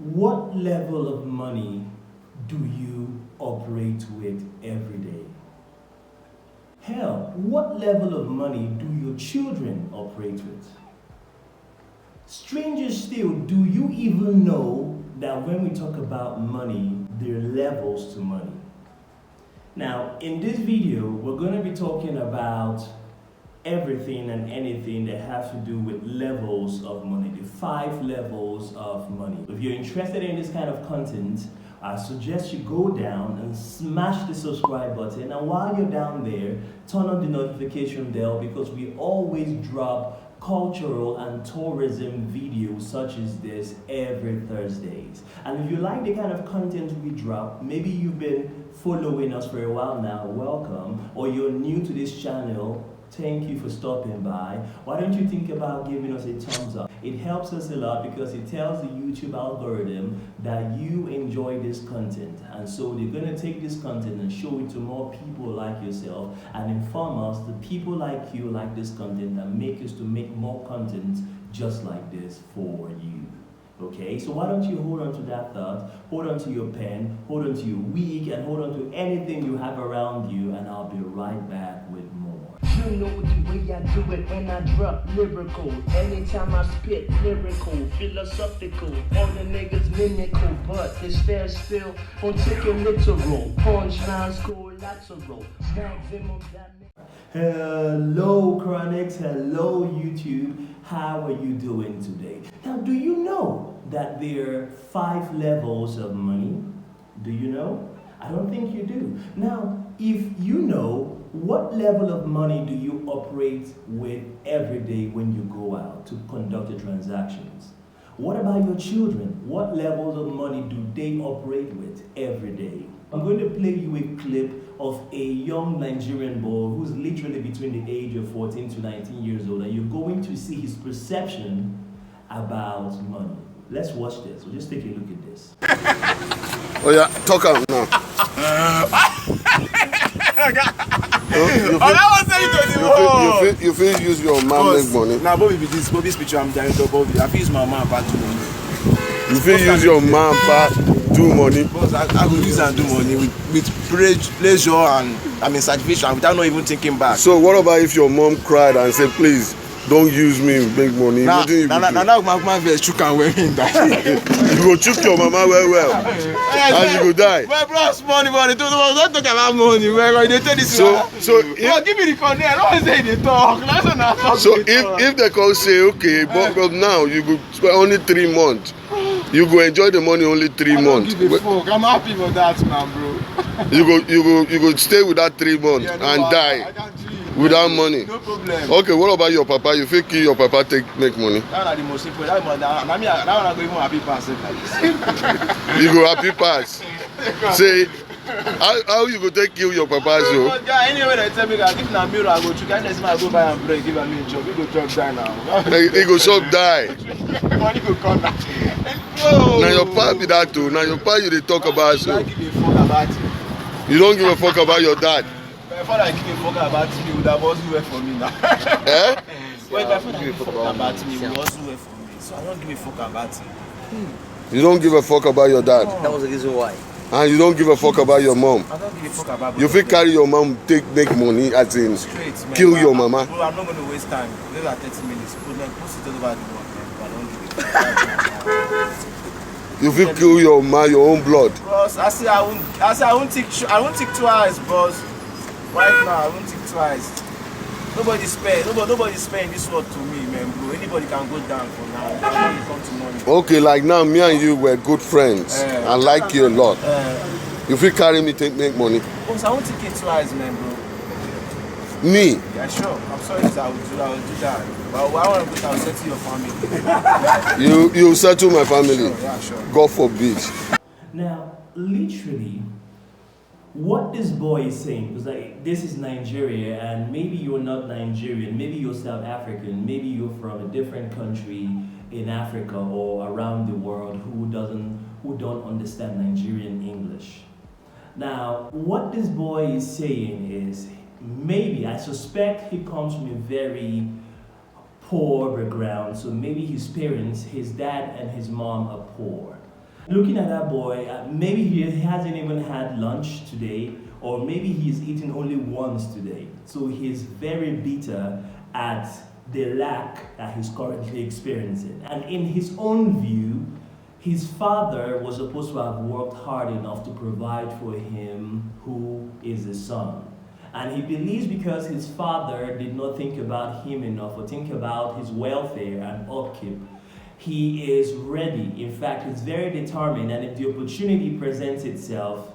What level of money do you operate with every day? Hell, what level of money do your children operate with? Strangers still, do you even know that when we talk about money, there are levels to money? Now, in this video, we're going to be talking about everything and anything that has to do with levels of money, the 5 levels of money. If you're interested in this kind of content, I suggest you go down and smash the subscribe button, and while you're down there, turn on the notification bell, because we always drop cultural and tourism videos such as this every Thursdays. And if you like the kind of content we drop, maybe you've been following us for a while now, welcome, or you're new to this channel, thank you for stopping by. Why don't you think about giving us a thumbs up? It helps us a lot because it tells the YouTube algorithm that you enjoy this content. And so they're going to take this content and show it to more people like yourself and inform us that people like you like this content and make us to make more content just like this for you. Okay, so why don't you hold on to that thought, hold on to your pen, hold on to your wig, and hold on to anything you have around you, and I'll be right back with more. You know the way I do it when I drop lyrical. Anytime I spit lyrical, philosophical. All the niggas mimical, but they stare still on taking literal. Punchlines collateral. Maximum damage. Hello Chronicles, hello YouTube, how are you doing today? Now, do you know that there are 5 levels of money? Do you know? I don't think you do. Now, if you know, what level of money do you operate with every day when you go out to conduct your transactions? What about your children? What levels of money do they operate with every day? I'm going to play you a clip of a young Nigerian boy who's literally between the age of 14 to 19 years old, and you're going to see his perception about money. Let's watch this. We'll just take a look at this. Oh yeah, talk out now. You feel use your man make money. Now, Bobby, be this Bobby speech I'm doing to Bobby. I feel use my man part do money. You feel use your man part do money. Because I will use and do money with pleasure and satisfaction without not even thinking back. So what about if your mom cried and said, please don't use me make money? Now my verse chook and wear in that. You go chook your mama well. And you go die. My bros money, don't talk about money. They tell this. So give me the corner. I don't say they talk. So if they call say okay, but now you go spend only 3 months. You go enjoy the money only 3 months. Give a fuck. I'm happy for that, man, bro. You go stay with that 3 months and die without money. No problem. Okay, what about your papa? You feel kill your papa make money? That's the most simple. That one I go even happy pass it. You go happy pass. Say how you go take kill your papa so? Anyway, they tell me that if na mirror I go to next man I go buy and break, give me a job. He go chop die now. He go chop die. Money go come back. Now your papa be that too. Now your papa you dey talk about so. I give a fuck about it. You don't give a fuck about your dad. My father give a fuck about me, he would have also wait for me now. Eh? Well, my father give a fuck about me, he would also wait for me. So I don't give a fuck about him. You don't give a fuck about your dad. That was the reason why. And you don't give a fuck about your mom. I don't give a fuck about You feel carry your mom make money as in straight, man. kill your mama. Bro, I'm not going to waste time. These are 30 minutes. Put it all over the world, man. But I don't give a fuck. You feel kill your man, your own blood. Boss, I won't think twice, boss. Right now, I won't think twice. Nobody spend this world to me, man, bro. Anybody can go down for now. When you come to money. Okay, like now me and you were good friends. I like you a lot. You feel carry me make money. Boss, I won't think it twice, man, bro. Me? Yeah, sure. I'm sorry I will do that. But I want to go and settle your family. You settle my family. Sure, yeah, sure. God forbid. Now, literally, what this boy is saying, because this is Nigeria, and maybe you're not Nigerian, maybe you're South African, maybe you're from a different country in Africa or around the world who don't understand Nigerian English. Now, what this boy is saying is, maybe, I suspect he comes from a very poor background, so maybe his parents, his dad and his mom are poor. Looking at that boy, maybe he hasn't even had lunch today, or maybe he's eaten only once today. So he's very bitter at the lack that he's currently experiencing. And in his own view, his father was supposed to have worked hard enough to provide for him, who is the son. And he believes because his father did not think about him enough or think about his welfare and upkeep, he is ready. In fact, he's very determined, and if the opportunity presents itself,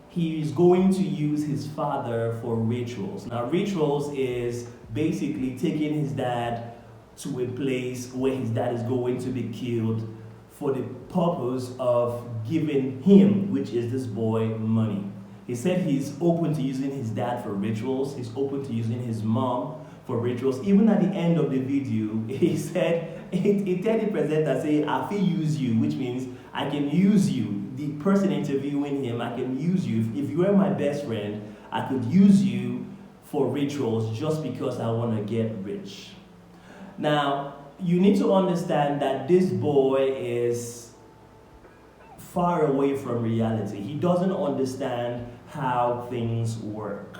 he is going to use his father for rituals. Now, rituals is basically taking his dad to a place where his dad is going to be killed for the purpose of giving him, which is this boy, money. He said he's open to using his dad for rituals. He's open to using his mom for rituals. Even at the end of the video, he said, he told the presenter, say, I feel use you, which means I can use you. The person interviewing him, I can use you. If you were my best friend, I could use you for rituals just because I want to get rich. Now, you need to understand that this boy is far away from reality. He doesn't understand how things work.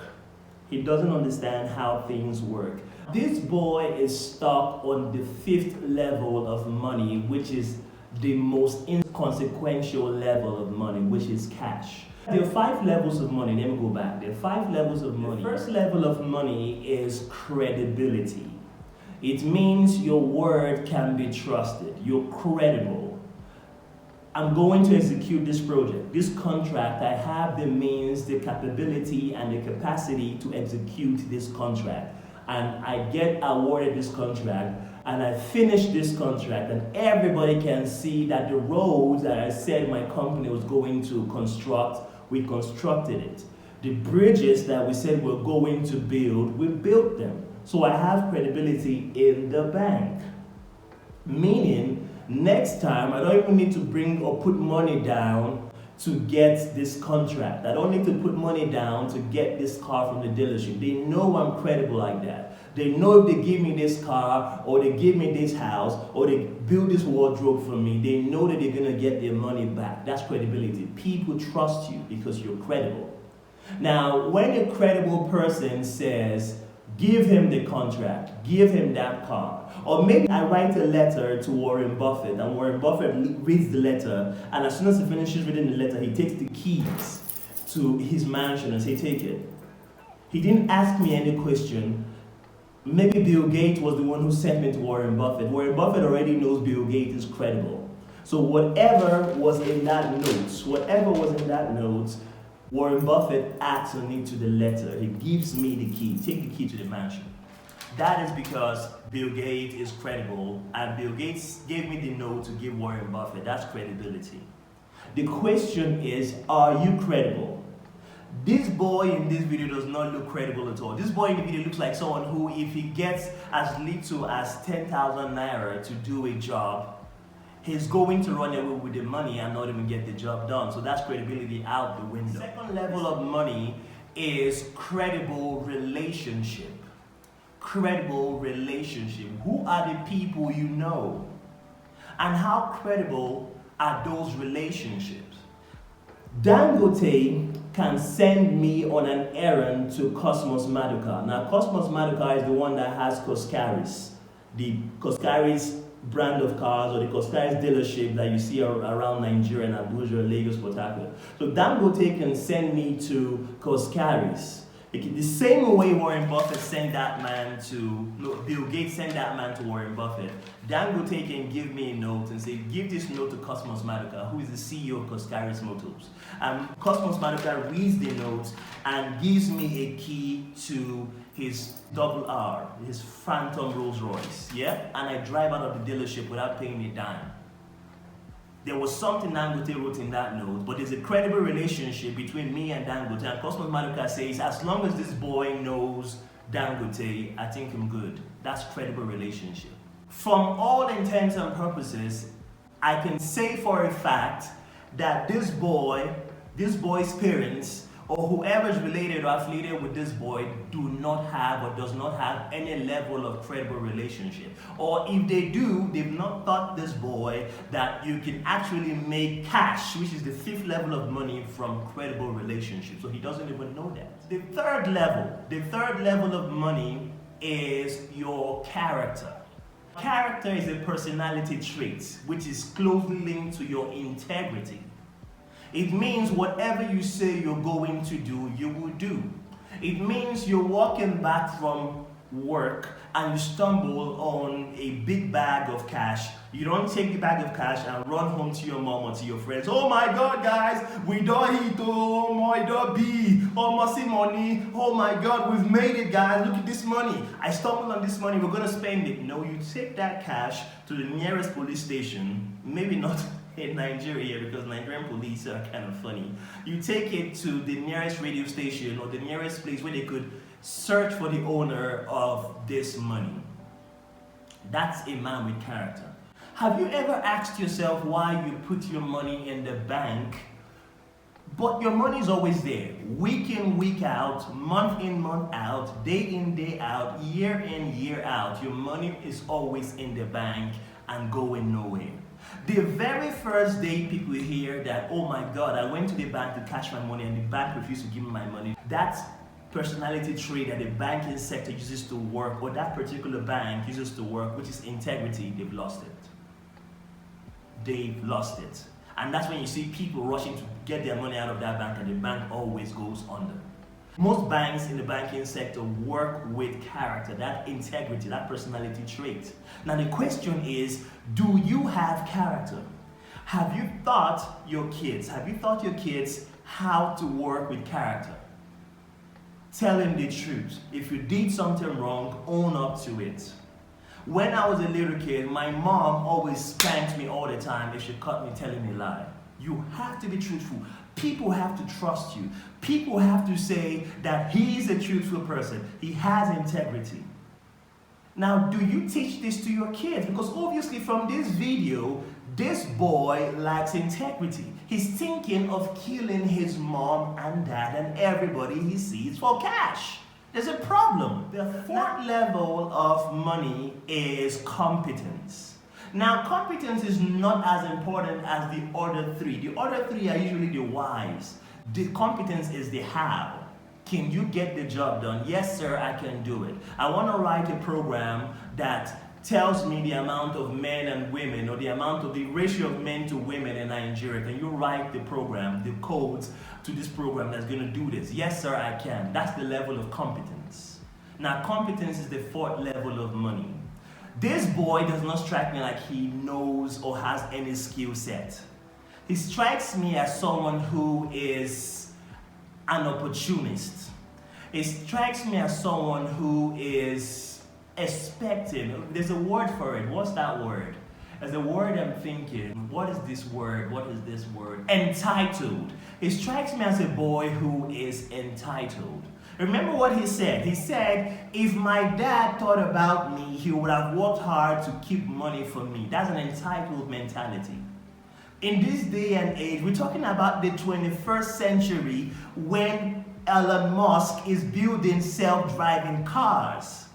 He doesn't understand how things work. This boy is stuck on the 5th level of money, which is the most inconsequential level of money, which is cash. There are 5 levels of money. Let me go back. There are 5 levels of money. The first level of money is credibility. It means your word can be trusted. You're credible. I'm going to execute this project, this contract. I have the means, the capability, and the capacity to execute this contract. And I get awarded this contract, and I finish this contract, and everybody can see that the roads that I said my company was going to construct, we constructed it. The bridges that we said we're going to build, we built them. So I have credibility in the bank. Meaning, next time I don't even need to bring or put money down to get this contract. I don't need to put money down to get this car from the dealership. They know I'm credible like that. They know if they give me this car, or they give me this house, or they build this wardrobe for me, they know that they're gonna get their money back. That's credibility. People trust you because you're credible. Now, when a credible person says, give him the contract, give him that car. Or maybe I write a letter to Warren Buffett, and Warren Buffett reads the letter, and as soon as he finishes reading the letter, he takes the keys to his mansion and says, take it. He didn't ask me any question. Maybe Bill Gates was the one who sent me to Warren Buffett. Warren Buffett already knows Bill Gates is credible. So whatever was in that note, Warren Buffett adds on it to the letter. He gives me the key. Take the key to the mansion. That is because Bill Gates is credible, and Bill Gates gave me the note to give Warren Buffett. That's credibility. The question is, are you credible? This boy in this video does not look credible at all. This boy in the video looks like someone who, if he gets as little as 10,000 naira to do a job, he's going to run away with the money and not even get the job done. So that's credibility out the window. The second level of money is credible relationship. Credible relationship. Who are the people you know? And how credible are those relationships? Dangote can send me on an errand to Cosmos Maduka. Now, Cosmos Maduka is the one that has Coscaris, the Coscaris brand of cars, or the Coscaris dealership that you see around Nigeria and Abuja, Lagos, Port Harcourt. So Dangote can send me to Coscaris. The same way Warren Buffett sent that man to, Bill Gates sent that man to Warren Buffett, Dangote can give me a note and say, give this note to Cosmos Maduka, who is the CEO of Coscaris Motors. And Cosmos Maduka reads the note and gives me a key to his RR, his Phantom Rolls Royce, yeah? And I drive out of the dealership without paying a dime. There was something Dangote wrote in that note, but there's a credible relationship between me and Dangote. And Cosmos Maduka says, as long as this boy knows Dangote, I think I'm good. That's credible relationship. From all intents and purposes, I can say for a fact that this boy's parents or whoever is related or affiliated with this boy do not have or does not have any level of credible relationship. Or if they do, they've not taught this boy that you can actually make cash, which is the fifth level of money, from credible relationships. So he doesn't even know that. The third level of money is your character. Character is a personality trait which is closely linked to your integrity. It means whatever you say you're going to do, you will do. It means you're walking back from work and you stumble on a big bag of cash. You don't take the bag of cash and run home to your mom or to your friends. Oh my God, guys, we don't eat, oh my God, be, oh my see money, oh my God, we've made it, guys, look at this money. I stumbled on this money, we're gonna spend it. No, you take that cash to the nearest police station, maybe not in Nigeria because Nigerian police are kind of funny. You take it to the nearest radio station or the nearest place where they could search for the owner of this money. That's a man with character. Have you ever asked yourself why you put your money in the bank, but your money is always there, week in, week out, month in, month out, day in, day out, year in, year out? Your money is always in the bank and going nowhere. The very first day people hear that, oh my God, I went to the bank to cash my money and the bank refused to give me my money, that's personality trait that the banking sector uses to work, or that particular bank uses to work, which is integrity. They've lost it. They've lost it. And that's when you see people rushing to get their money out of that bank and the bank always goes under. Most banks in the banking sector work with character, that integrity, that personality trait. Now the question is, do you have character? Have you taught your kids how to work with character? Tell them the truth. If you did something wrong, own up to it. When I was a little kid, my mom always spanked me all the time if she caught me telling a lie. You have to be truthful. People have to trust you. People have to say that he is a truthful person. He has integrity. Now, do you teach this to your kids? Because obviously from this video, this boy lacks integrity. He's thinking of killing his mom and dad and everybody he sees for cash. There's a problem. The fourth level of money is competence. Now, competence is not as important as the other three. The other three are usually the whys. The competence is the how. Can you get the job done? Yes, sir, I can do it. I want to write a program that tells me the amount of men and women, or the ratio of men to women in Nigeria. Can you write the program, the codes to this program that's going to do this? Yes, sir, I can. That's the level of competence. Now, competence is the fourth level of money. This boy does not strike me like he knows or has any skill set. He strikes me as someone who is an opportunist. It strikes me as someone who is expecting. There's a word for it. What's that word? As a word I'm thinking, what is this word? What is this word? Entitled. It strikes me as a boy who is entitled. Remember what he said? He said, if my dad thought about me, he would have worked hard to keep money for me. That's an entitled mentality. In this day and age, we're talking about the 21st century when Elon Musk is building self-driving cars.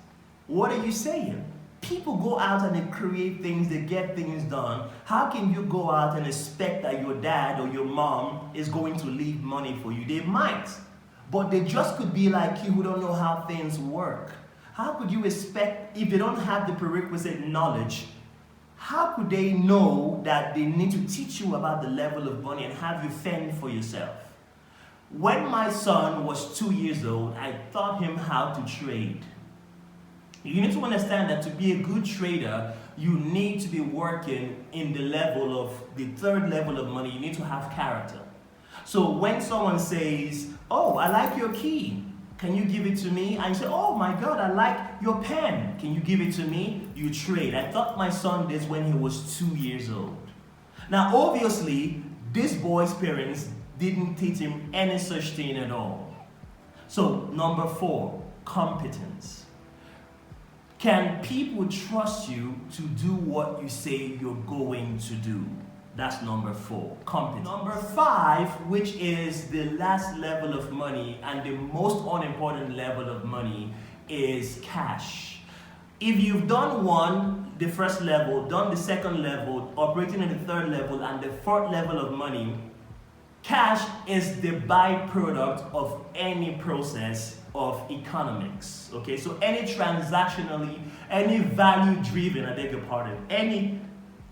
What are you saying? People go out and they create things, they get things done. How can you go out and expect that your dad or your mom is going to leave money for you? They might, but they just could be like you who don't know how things work. How could you expect, if they don't have the prerequisite knowledge, how could they know that they need to teach you about the level of money and have you fend for yourself? When my son was 2 years old, I taught him how to trade. You need to understand that to be a good trader, you need to be working in the level of, the third level of money. You need to have character. So when someone says, oh, I like your key, can you give it to me? And you say, oh my God, I like your pen, can you give it to me? You trade. I taught my son this when he was 2 years old. Now obviously, this boy's parents didn't teach him any such thing at all. So number 4, competence. Can people trust you to do what you say you're going to do? That's number 4, competence. Number 5, which is the last level of money and the most unimportant level of money, is cash. If you've done the first level, done the second level, operating in the third level, and the fourth level of money, cash is the byproduct of any process of economics. Okay, so any transactionally, any value-driven, I beg your pardon, any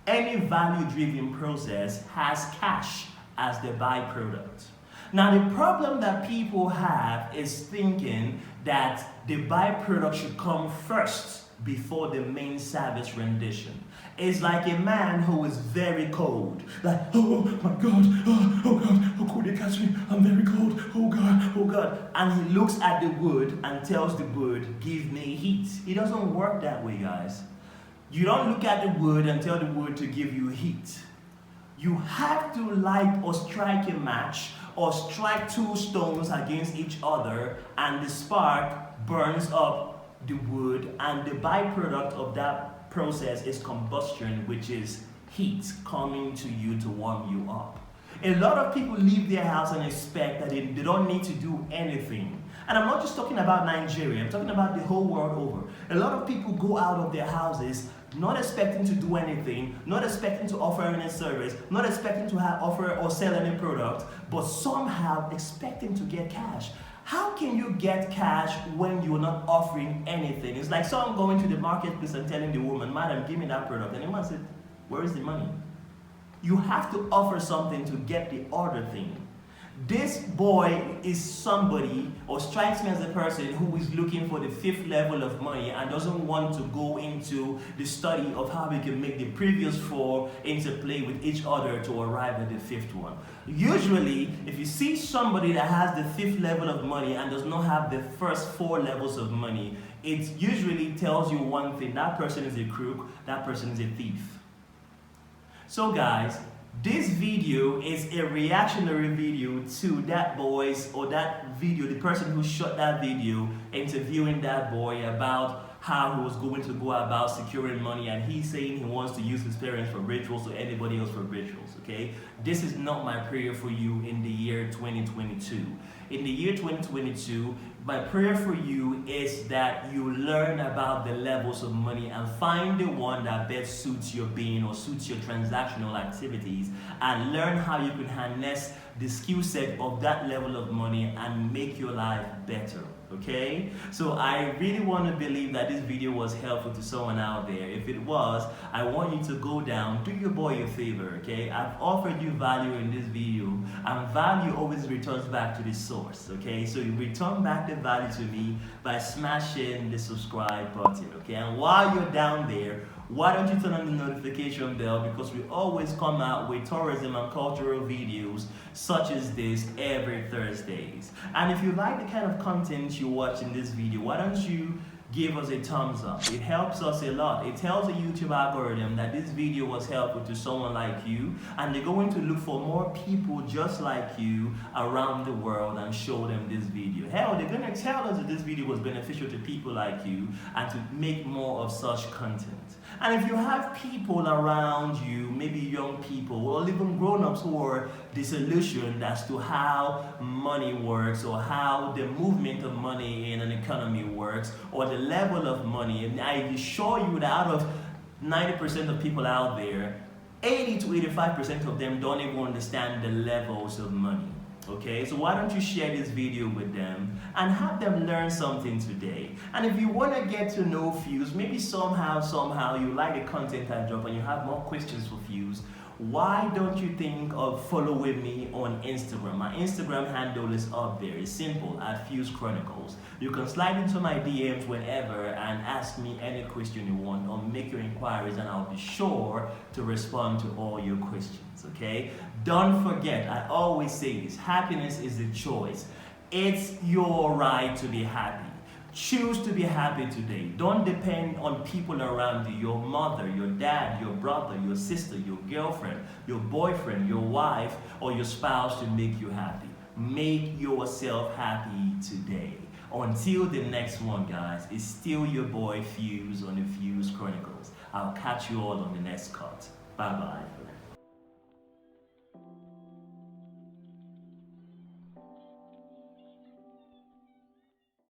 value-driven process has cash as the byproduct. Now, the problem that people have is thinking that the byproduct should come first before the main service rendition. It's like a man who is very cold. Like, oh my God, oh God, how could they catch me? I'm very cold, oh God, oh God. And he looks at the wood and tells the wood, give me heat. It doesn't work that way, guys. You don't look at the wood and tell the wood to give you heat. You have to light or strike a match or strike 2 stones against each other, and the spark burns up the wood, and the byproduct of that process is combustion, which is heat coming to you to warm you up. A lot of people leave their house and expect that they don't need to do anything. And I'm not just talking about Nigeria, I'm talking about the whole world over. A lot of people go out of their houses not expecting to do anything, not expecting to offer any service, not expecting to offer or sell any product, but somehow expecting to get cash. How can you get cash when you're not offering anything? It's like someone going to the marketplace and telling the woman, madam, give me that product. And the woman said, where is the money? You have to offer something to get the other thing. This boy is somebody, or strikes me as a person who is looking for the 5th level of money and doesn't want to go into the study of how we can make the previous 4 interplay with each other to arrive at the 5th one. Usually, if you see somebody that has the 5th level of money and does not have the first 4 levels of money, it usually tells you one thing: that person is a crook, that person is a thief. So guys, this video is a reactionary video to that boy's, or that video, the person who shot that video, interviewing that boy about how he was going to go about securing money, and he's saying he wants to use his parents for rituals or anybody else for rituals, okay? This is not my prayer for you in the year 2022. In the year 2022, my prayer for you is that you learn about the levels of money and find the one that best suits your being or suits your transactional activities, and learn how you can harness the skill set of that level of money and make your life better. Okay, so I really want to believe that this video was helpful to someone out there. If it was, I want you to go down, do your boy a favor, okay? I've offered you value in this video, and value always returns back to the source, okay? So you return back the value to me by smashing the subscribe button, okay? And while you're down there, why don't you turn on the notification bell, because we always come out with tourism and cultural videos such as this every Thursdays. And if you like the kind of content you watch in this video, why don't you give us a thumbs up? It helps us a lot. It tells the YouTube algorithm that this video was helpful to someone like you, and they're going to look for more people just like you around the world and show them this video. Hell, they're going to tell us that this video was beneficial to people like you and to make more of such content. And if you have people around you, maybe young people or even grown-ups who are disillusioned as to how money works or how the movement of money in an economy works or the level of money, and I assure you that out of 90% of people out there, 80 to 85% of them don't even understand the levels of money. Okay, so why don't you share this video with them and have them learn something today? And if you want to get to know Fuse, maybe somehow you like the content I drop and you have more questions for Fuse, why don't you think of following me on Instagram? My Instagram handle is up there. It's simple, at Fuse Chronicles. You can slide into my DMs whenever and ask me any question you want or make your inquiries, and I'll be sure to respond to all your questions, okay? Don't forget, I always say this, happiness is a choice. It's your right to be happy. Choose to be happy today. Don't depend on people around you, your mother, your dad, your brother, your sister, your girlfriend, your boyfriend, your wife, or your spouse to make you happy. Make yourself happy today. Until the next one, guys, it's still your boy Fuse on the Fuse Chronicles. I'll catch you all on the next cut. Bye-bye.